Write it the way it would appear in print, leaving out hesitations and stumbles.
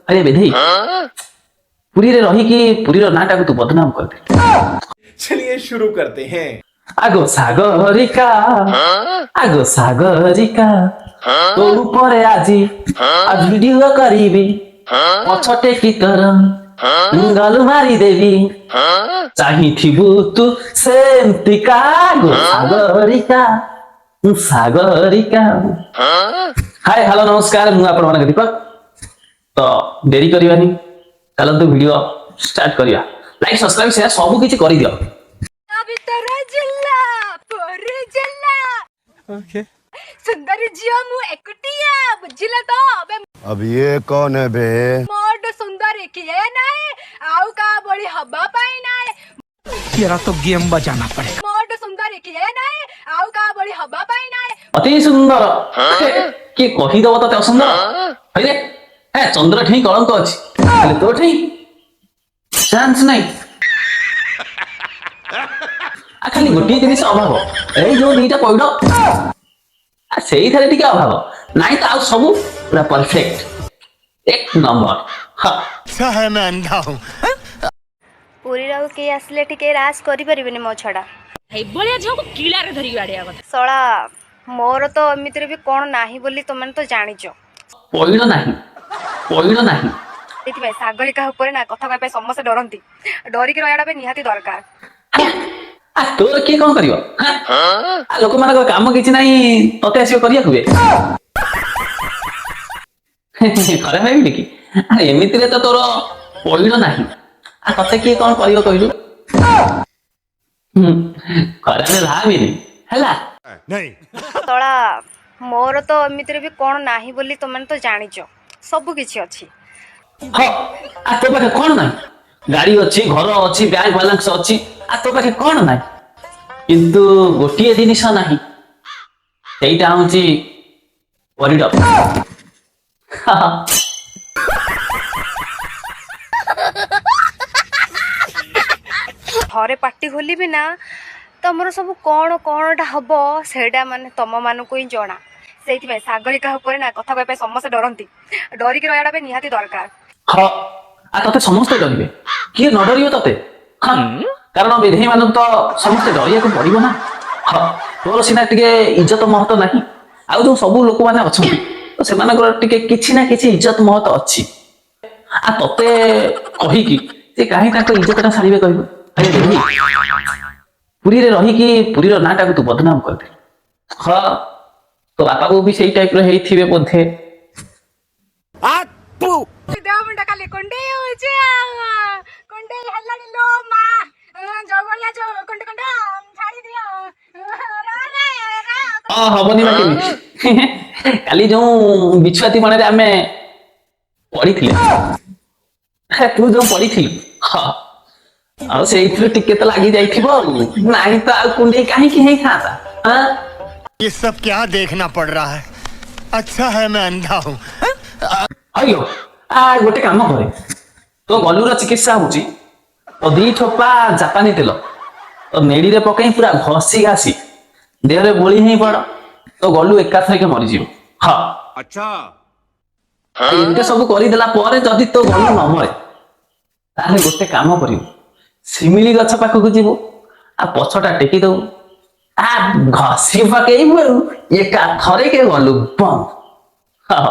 अरे बेधई पुरी रे रही कि पुरी रो नाटा को तू बदनाम कर दे। चलिए शुरू करते हैं। आगो सागरिका आगो सागरिका तो ऊपर आजी आज वीडियो करीबी पछटे की तरह गल मारी देवी चाहिथिबु तू सेमतिका आगो सागरिका सागरिका। हाय हेलो नमस्कार मु आपण मानक दीपक। तो देरी करबानी चलतु वीडियो स्टार्ट करिया। लाइक सब्सक्राइब शेयर सब किछि करि दियो। ओके सुंदर जियो मु एकुटिया बुझिला तो अबे अब ये कौन है बे? मोड सुंदर किए नाए आउ का बड़ी हवा पाई नाए तेरा तो गेम बजाना पड़ेगा। मोड सुंदर किए नाए आउ का बड़ी हवा पाई नाए अति सुंदर के कहि दब तते असुंदर हैरे हे चंद्र ठई कलंक अछि खाली तो ठई चांस नहीं आ खाली गोटी जिनिस अभाव ए जो दीटा पइडो आ सेही थारे टिके अभाव नाही त आ सब पूरा परफेक्ट एक नंबर। हां अच्छा है मैं अंधा हूँ। पुरी राहु के आसले टिके राज करि परिबेनी मो छडा हे बलिया झो को किला रे धरि गाडिया କଥା सळा मोर तो एमितिरे भी कोन नाही बोली तुमन तो जानिचो पइडो नाही एति भाई सागरिका ऊपर ना कथा कह पे समस्त डरंती डरी के रहयाडा पे निहाती दरकार आ तोर के कोन करियो हां आ लोक मानक काम किछि नाही तते आसियो करिया कुबे खरा भाई कि आ एमिति रे तो तोर पइडो नाही आ तते के कोन करियो कहिलु खरा रे भाबिनी हला नहीं सळा मोर तो एमितिरे भी कोन नाही बोली तुमन तो जानिचो सब किछि अछि हां आ तो पाखे कोन नाही गाड़ी अछि घर अछि बैंक बैलेंस अछि आ तो पाखे कोन नाही किंतु गोटिए जिनिस नाही सेइटा होची परिडो। थरे पार्टी होली भी ना तमरो सब कोन कोनटा हबो सेडा माने तम मानको ही जणा सेति भाई सागरिका ऊपर ना कथा कह पे समस्त डरंती डरी के रहयाडा पे निहाती दरकार हाँ आ तते समस्ते डरिबे किए न डरियो तते हाँ कारण विधेय मानक तो समस्ते डरिया को पड़िबो ना। हाँ तोर सिना टिके इज्जत महत्व नाही आ जो सब लोक माने अछंती तो सेमानकर टिके किछि ना किछि इज्जत महत्व अछि आ तते कहि कि जे काहे ताको इज्जतटा सारिबे कहबो अरे देखि पुरी रे रही कि पुरी रो नाटा को तू बदनाम कर दे। हाँ तो बापा को भी सही टाइप रे हेइथिबे बोधे देव मुंडा काले कोंडे होचे कोंडे हल्लानी लो मा जवलिया जो कोंडे कोंडे छाड़ी दियो हाँ हबनी बाकी काली जो बिछुआती बणे रे आमे पड़ी थिले तू जो पड़ी थी हाँ आ सेइथिले टिके त लागि जाइथिबो नाही त आ कुंडे काहे कि हेइ थाता हां ये सब क्या देखना पड़ रहा है? अच्छा है मैं अंधा हूँ। अयो आ गोटे काम करे तो गलुर चिकित्सा होची तो दी ठोपा जापानी तेल तो नेड़ी रे पकई पूरा घसी घासी देह रे बोली ही पड़ तो गलु एका थके मरि जीव। हां अच्छा एते सब करि देला परे जदी तो गलु न मरे ताले गोटे काम करियो सिमिली गछ पाखକୁ जीवो आ पछटा टेकी दउ आ घसी पकईबो एका थरे के गलु बम। हां